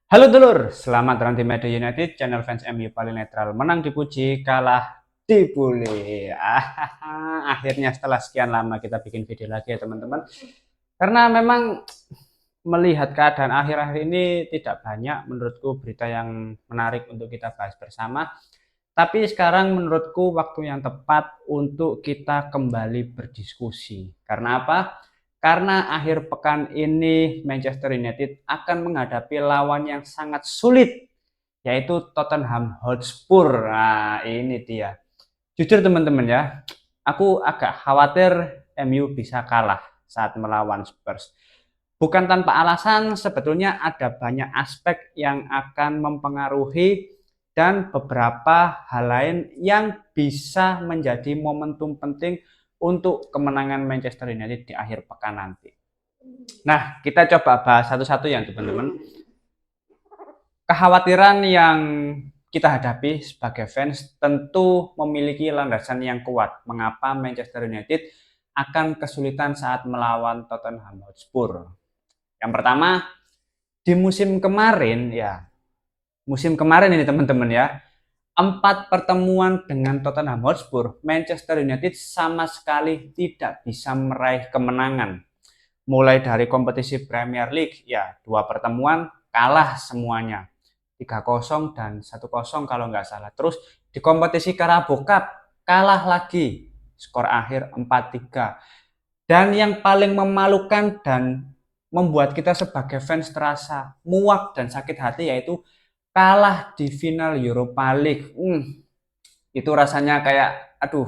Halo dulur, selamat datang di Media United, channel fans MU paling netral. Menang dipuji, kalah dibully. Akhirnya setelah sekian lama kita bikin video lagi ya teman-teman. Karena memang melihat keadaan akhir-akhir ini tidak banyak menurutku berita yang menarik untuk kita bahas bersama. Tapi sekarang menurutku waktu yang tepat untuk kita kembali berdiskusi. Karena apa? Karena akhir pekan ini Manchester United akan menghadapi lawan yang sangat sulit, yaitu Tottenham Hotspur. Nah, ini dia. Jujur teman-teman ya, aku agak khawatir MU bisa kalah saat melawan Spurs. Bukan tanpa alasan, sebetulnya ada banyak aspek yang akan mempengaruhi dan beberapa hal lain yang bisa menjadi momentum penting untuk kemenangan Manchester United di akhir pekan nanti. Nah, kita coba bahas satu-satu ya teman-teman. Kekhawatiran yang kita hadapi sebagai fans tentu memiliki landasan yang kuat. Mengapa Manchester United akan kesulitan saat melawan Tottenham Hotspur? Yang pertama, di musim kemarin ini teman-teman ya, 4 pertemuan dengan Tottenham Hotspur, Manchester United sama sekali tidak bisa meraih kemenangan. Mulai dari kompetisi Premier League, ya 2 pertemuan kalah semuanya. 3-0 dan 1-0 kalau nggak salah. Terus di kompetisi Carabao Cup kalah lagi. Skor akhir 4-3. Dan yang paling memalukan dan membuat kita sebagai fans terasa muak dan sakit hati yaitu kalah di final Europa League. Itu rasanya kayak aduh,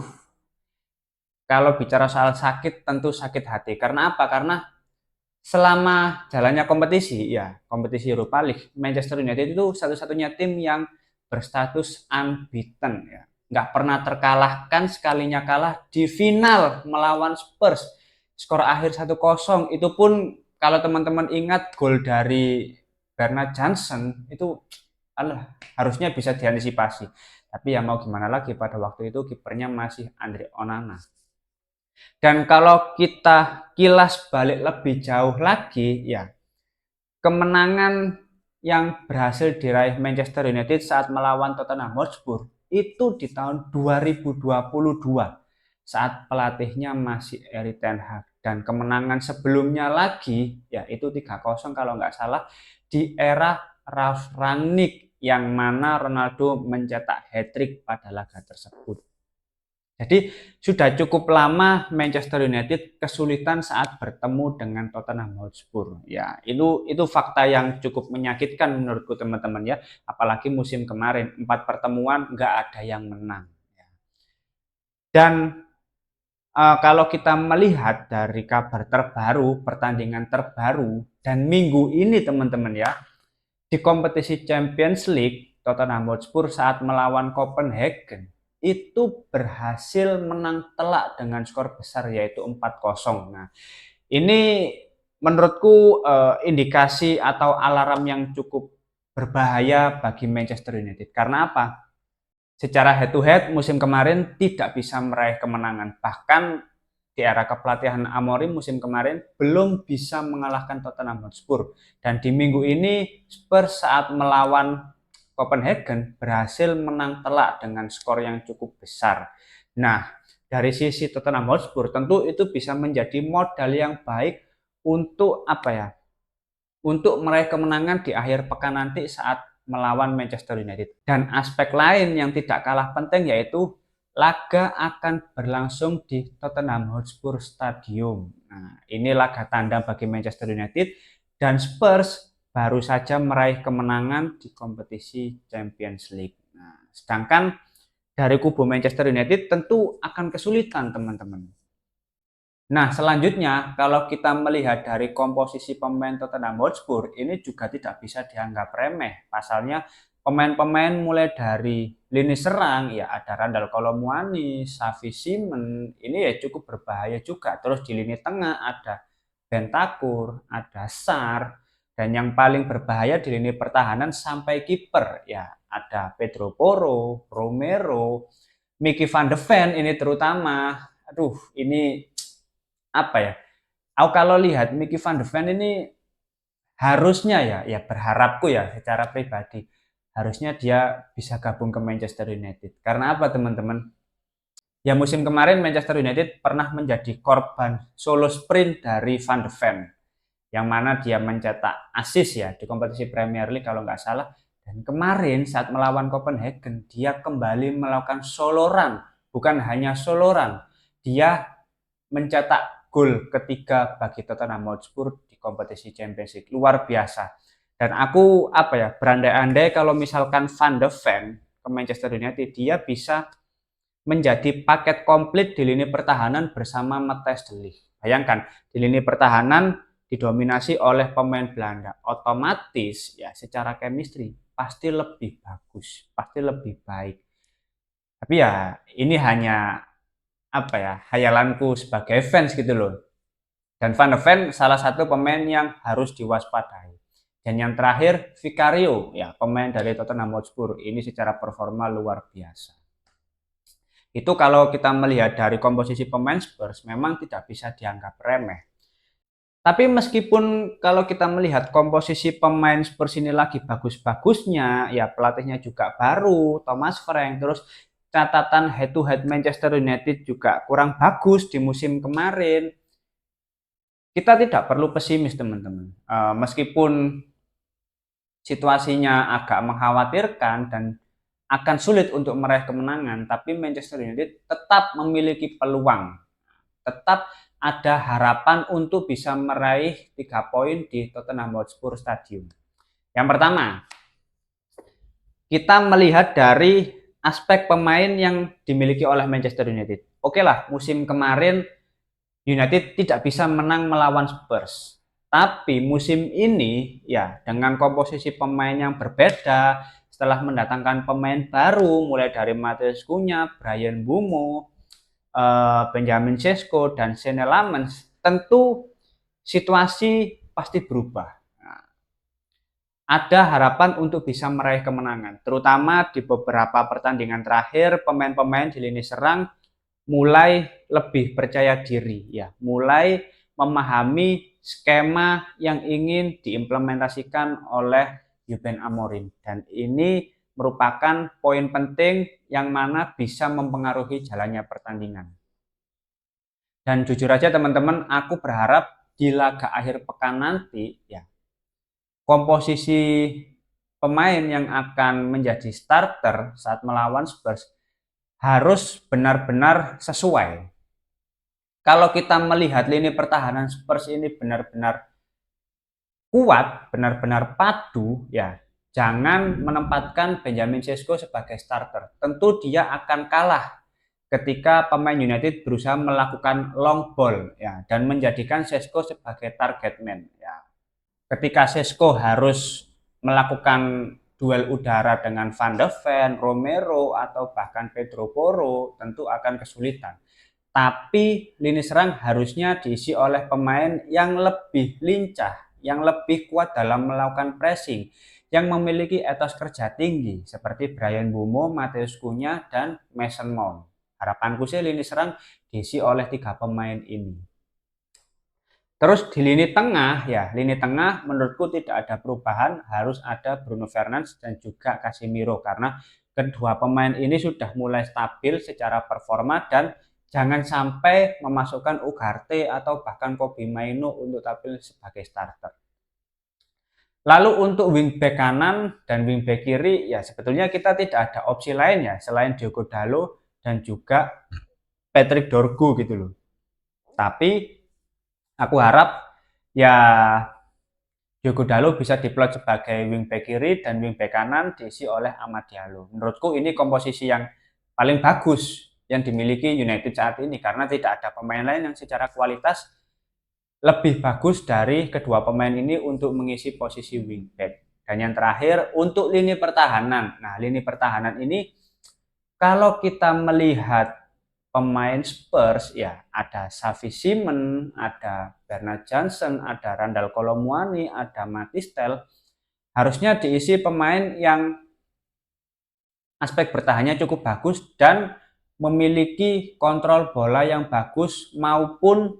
kalau bicara soal sakit tentu sakit hati. Karena apa? Karena selama jalannya kompetisi, ya kompetisi Europa League, Manchester United itu satu-satunya tim yang berstatus unbeaten ya. Nggak pernah terkalahkan, sekalinya kalah di final melawan Spurs. Skor akhir 1-0, itu pun kalau teman-teman ingat gol dari Bernard Johnson itu harusnya bisa diantisipasi. Tapi ya mau gimana lagi, pada waktu itu kipernya masih Andre Onana. Dan kalau kita kilas balik lebih jauh lagi, ya kemenangan yang berhasil diraih Manchester United saat melawan Tottenham Hotspur itu di tahun 2022 saat pelatihnya masih Erik ten Hag, dan kemenangan sebelumnya lagi yaitu 3-0 kalau nggak salah di era Ralf Rangnick yang mana Ronaldo mencetak hat-trick pada laga tersebut. Jadi sudah cukup lama Manchester United kesulitan saat bertemu dengan Tottenham Hotspur. Ya, itu fakta yang cukup menyakitkan menurutku teman-teman ya. Apalagi musim kemarin 4 pertemuan nggak ada yang menang. Dan kalau kita melihat dari kabar terbaru, pertandingan terbaru dan minggu ini teman-teman ya, di kompetisi Champions League, Tottenham Hotspur saat melawan Copenhagen itu berhasil menang telak dengan skor besar yaitu 4-0. Nah, ini menurutku indikasi atau alarm yang cukup berbahaya bagi Manchester United. Karena apa? Secara head to head musim kemarin tidak bisa meraih kemenangan. Bahkan di era kepelatihan Amorim musim kemarin belum bisa mengalahkan Tottenham Hotspur. Dan di minggu ini Spurs saat melawan Copenhagen berhasil menang telak dengan skor yang cukup besar. Nah, dari sisi Tottenham Hotspur tentu itu bisa menjadi modal yang baik untuk apa ya? Untuk meraih kemenangan di akhir pekan nanti saat melawan Manchester United. Dan aspek lain yang tidak kalah penting yaitu laga akan berlangsung di Tottenham Hotspur Stadium. Nah, ini laga tanda bagi Manchester United, dan Spurs baru saja meraih kemenangan di kompetisi Champions League. Nah, sedangkan dari kubu Manchester United tentu akan kesulitan teman-teman. Nah, selanjutnya kalau kita melihat dari komposisi pemain Tottenham Hotspur, ini juga tidak bisa dianggap remeh. Pasalnya pemain-pemain mulai dari lini serang, ya ada Randal Kolo Muani, Xavi Simons, ini ya cukup berbahaya juga. Terus di lini tengah ada Bentancur, ada Sarr, dan yang paling berbahaya di lini pertahanan sampai kiper, ya ada Pedro Porro, Romero, Mickey van de Ven ini terutama. Aduh, ini apa ya? Aku kalau lihat Mickey van de Ven ini harusnya ya berharapku ya secara pribadi, harusnya dia bisa gabung ke Manchester United. Karena apa teman-teman? Ya musim kemarin Manchester United pernah menjadi korban solo sprint dari Van de Ven, yang mana dia mencetak assist ya di kompetisi Premier League kalau nggak salah. Dan kemarin saat melawan Copenhagen, dia kembali melakukan solo run, bukan hanya solo run, dia mencetak gol ketiga bagi Tottenham Hotspur di kompetisi Champions League. Luar biasa. Dan aku berandai-andai kalau misalkan Van de Ven ke Manchester United, dia bisa menjadi paket komplit di lini pertahanan bersama Matthijs de Ligt. Bayangkan, di lini pertahanan didominasi oleh pemain Belanda. Otomatis ya secara chemistry pasti lebih bagus, pasti lebih baik. Tapi ya ini hanya hayalanku sebagai fans gitu loh. Dan Van de Ven salah satu pemain yang harus diwaspadai. Dan yang terakhir Vicario, ya pemain dari Tottenham Hotspur. Ini secara performa luar biasa. Itu kalau kita melihat dari komposisi pemain Spurs memang tidak bisa dianggap remeh. Tapi meskipun kalau kita melihat komposisi pemain Spurs ini lagi bagus-bagusnya, ya pelatihnya juga baru, Thomas Frank, terus catatan head to head Manchester United juga kurang bagus di musim kemarin. Kita tidak perlu pesimis teman-teman. Meskipun situasinya agak mengkhawatirkan dan akan sulit untuk meraih kemenangan, tapi Manchester United tetap memiliki peluang, tetap ada harapan untuk bisa meraih 3 poin di Tottenham Hotspur Stadium. Yang pertama, kita melihat dari aspek pemain yang dimiliki oleh Manchester United. Oke lah, musim kemarin United tidak bisa menang melawan Spurs. Tapi musim ini ya dengan komposisi pemain yang berbeda, setelah mendatangkan pemain baru mulai dari Matheus Cunha, Bryan Mbeumo, Benjamin Sesko dan Senne Lammens, tentu situasi pasti berubah. Nah, ada harapan untuk bisa meraih kemenangan, terutama di beberapa pertandingan terakhir pemain-pemain di lini serang mulai lebih percaya diri ya, mulai memahami skema yang ingin diimplementasikan oleh Ruben Amorim, dan ini merupakan poin penting yang mana bisa mempengaruhi jalannya pertandingan. Dan jujur aja teman-teman, aku berharap di laga akhir pekan nanti ya komposisi pemain yang akan menjadi starter saat melawan Spurs harus benar-benar sesuai. Kalau kita melihat lini pertahanan Spurs ini benar-benar kuat, benar-benar padu, ya jangan menempatkan Benjamin Sesko sebagai starter. Tentu dia akan kalah ketika pemain United berusaha melakukan long ball ya dan menjadikan Sesko sebagai target man ya. Ketika Sesko harus melakukan duel udara dengan Van de Ven, Romero atau bahkan Pedro Porro, tentu akan kesulitan. Tapi lini serang harusnya diisi oleh pemain yang lebih lincah, yang lebih kuat dalam melakukan pressing, yang memiliki etos kerja tinggi seperti Bryan Mbeumo, Matheus Cunha dan Mason Mount. Harapanku sih lini serang diisi oleh 3 pemain ini. Terus di lini tengah ya, lini tengah menurutku tidak ada perubahan, harus ada Bruno Fernandes dan juga Casemiro karena kedua pemain ini sudah mulai stabil secara performa dan jangan sampai memasukkan Ugarte atau bahkan Kobbie Mainoo untuk tampil sebagai starter. Lalu untuk wingback kanan dan wingback kiri ya sebetulnya kita tidak ada opsi lain ya selain Diogo Dalot dan juga Patrick Dorgu gitu loh. Tapi aku harap ya Diogo Dalot bisa diplot sebagai wingback kiri dan wingback kanan diisi oleh Amad Diallo. Menurutku ini komposisi yang paling bagus yang dimiliki United saat ini karena tidak ada pemain lain yang secara kualitas lebih bagus dari kedua pemain ini untuk mengisi posisi wingback. Dan yang terakhir untuk lini pertahanan. Nah, lini pertahanan ini kalau kita melihat pemain Spurs ya ada Xavi Simons, ada Bernard Johnson, ada Randal Kolo Muani, ada Mathys Tel. Harusnya diisi pemain yang aspek bertahannya cukup bagus dan memiliki kontrol bola yang bagus maupun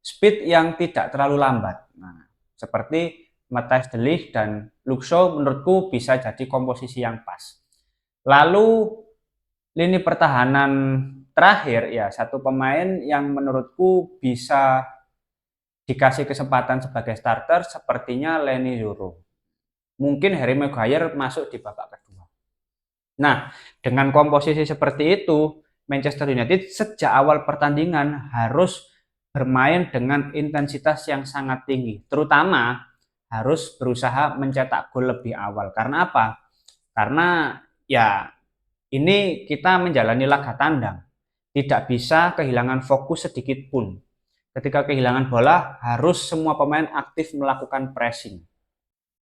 speed yang tidak terlalu lambat. Nah, seperti Matthijs de Ligt dan Luke Shaw menurutku bisa jadi komposisi yang pas. Lalu lini pertahanan terakhir ya satu pemain yang menurutku bisa dikasih kesempatan sebagai starter sepertinya Leny Yoro. Mungkin Harry Maguire masuk di babak kedua. Nah, dengan komposisi seperti itu, Manchester United sejak awal pertandingan harus bermain dengan intensitas yang sangat tinggi, terutama harus berusaha mencetak gol lebih awal. Karena apa? Karena ya ini kita menjalani laga tandang, tidak bisa kehilangan fokus sedikit pun. Ketika kehilangan bola, harus semua pemain aktif melakukan pressing.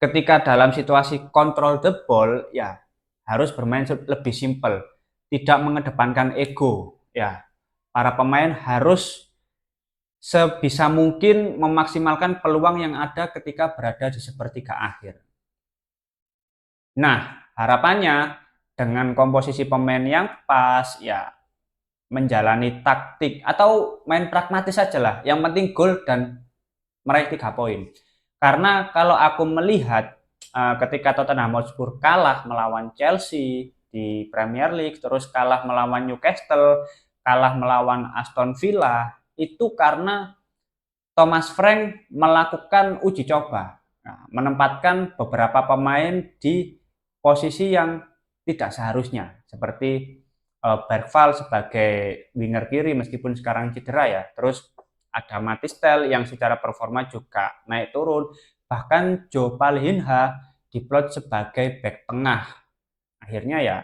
Ketika dalam situasi control the ball, ya harus bermain lebih simpel, tidak mengedepankan ego. Ya, para pemain harus sebisa mungkin memaksimalkan peluang yang ada ketika berada di sepertiga akhir. Nah, harapannya dengan komposisi pemain yang pas, ya menjalani taktik atau main pragmatis saja lah. Yang penting gol dan meraih 3 poin. Karena kalau aku melihat ketika Tottenham Hotspur kalah melawan Chelsea di Premier League, terus kalah melawan Newcastle, kalah melawan Aston Villa, itu karena Thomas Frank melakukan uji coba, menempatkan beberapa pemain di posisi yang tidak seharusnya, seperti Bergvall sebagai winger kiri meskipun sekarang cedera ya. Terus ada Matistel yang secara performa juga naik turun. Bahkan Joe Palhinha diplot sebagai back tengah. Akhirnya ya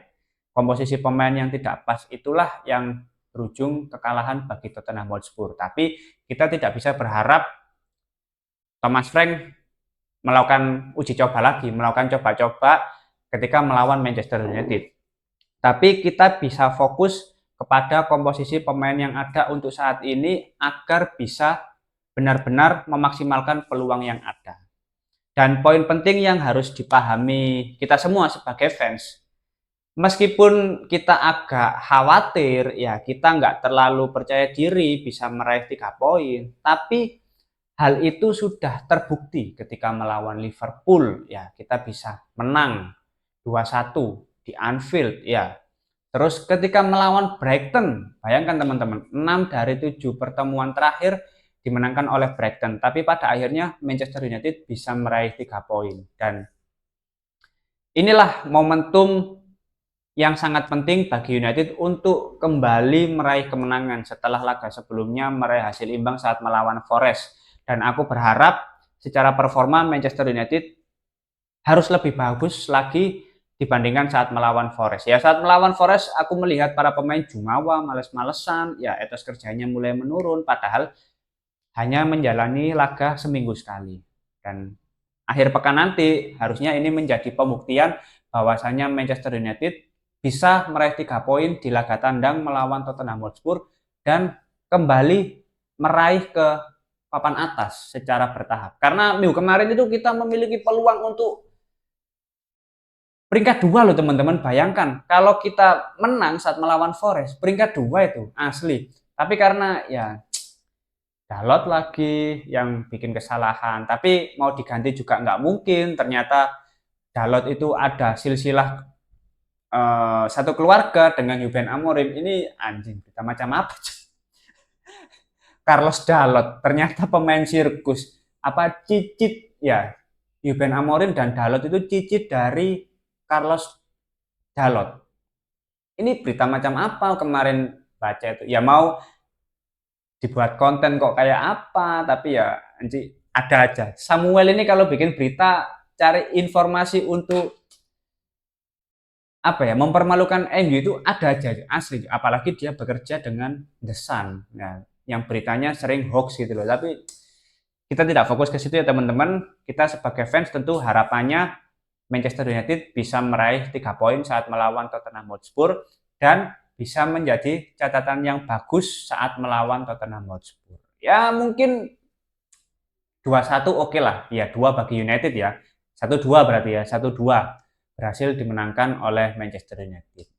komposisi pemain yang tidak pas itulah yang berujung kekalahan bagi Tottenham Hotspur. Tapi kita tidak bisa berharap Thomas Frank melakukan uji coba lagi, melakukan coba-coba ketika melawan Manchester United. Tapi kita bisa fokus kepada komposisi pemain yang ada untuk saat ini agar bisa benar-benar memaksimalkan peluang yang ada. Dan poin penting yang harus dipahami kita semua sebagai fans, meskipun kita agak khawatir, ya kita nggak terlalu percaya diri bisa meraih 3 poin, tapi hal itu sudah terbukti ketika melawan Liverpool, ya kita bisa menang 2-1 di Anfield, ya. Terus ketika melawan Brighton, bayangkan teman-teman, 6 dari 7 pertemuan terakhir dimenangkan oleh Brighton. Tapi pada akhirnya Manchester United bisa meraih 3 poin. Dan inilah momentum yang sangat penting bagi United untuk kembali meraih kemenangan setelah laga sebelumnya meraih hasil imbang saat melawan Forest. Dan aku berharap secara performa Manchester United harus lebih bagus lagi dibandingkan saat melawan Forest. Ya saat melawan Forest aku melihat para pemain jumawa, males-malesan, ya etos kerjanya mulai menurun padahal hanya menjalani laga seminggu sekali. Dan akhir pekan nanti harusnya ini menjadi pembuktian bahwasanya Manchester United bisa meraih 3 poin di laga tandang melawan Tottenham Hotspur dan kembali meraih ke papan atas secara bertahap. Karena minggu kemarin itu kita memiliki peluang untuk peringkat 2 loh teman-teman, bayangkan kalau kita menang saat melawan Forest, peringkat 2 itu asli. Tapi karena ya Dalot lagi yang bikin kesalahan, tapi mau diganti juga nggak mungkin. Ternyata Dalot itu ada silsilah satu keluarga dengan Ruben Amorim. Ini anjing, kita macam apa? Carlos Dalot, ternyata pemain sirkus. Apa cicit ya, Ruben Amorim dan Dalot itu cicit dari Carlos Dalot. Ini berita macam apa kemarin baca itu? Ya mau dibuat konten kok kayak apa, tapi ya ada aja. Samuel ini kalau bikin berita cari informasi untuk apa ya, mempermalukan MU itu ada aja asli. Apalagi dia bekerja dengan The Sun, ya, yang beritanya sering hoax gitu loh. Tapi kita tidak fokus ke situ ya teman-teman. Kita sebagai fans tentu harapannya Manchester United bisa meraih 3 poin saat melawan Tottenham Hotspur dan bisa menjadi catatan yang bagus saat melawan Tottenham Hotspur. Ya mungkin 2-1 oke lah. Ya 2 bagi United ya. 1-2 berarti ya. 1-2 berhasil dimenangkan oleh Manchester United.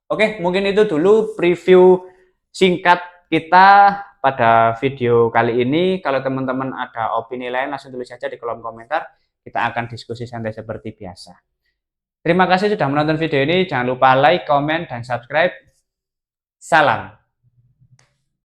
Oke, mungkin itu dulu preview singkat kita pada video kali ini. Kalau teman-teman ada opini lain, langsung tulis saja di kolom komentar. Kita akan diskusi santai seperti biasa. Terima kasih sudah menonton video ini. Jangan lupa like, komen, dan subscribe. Salam.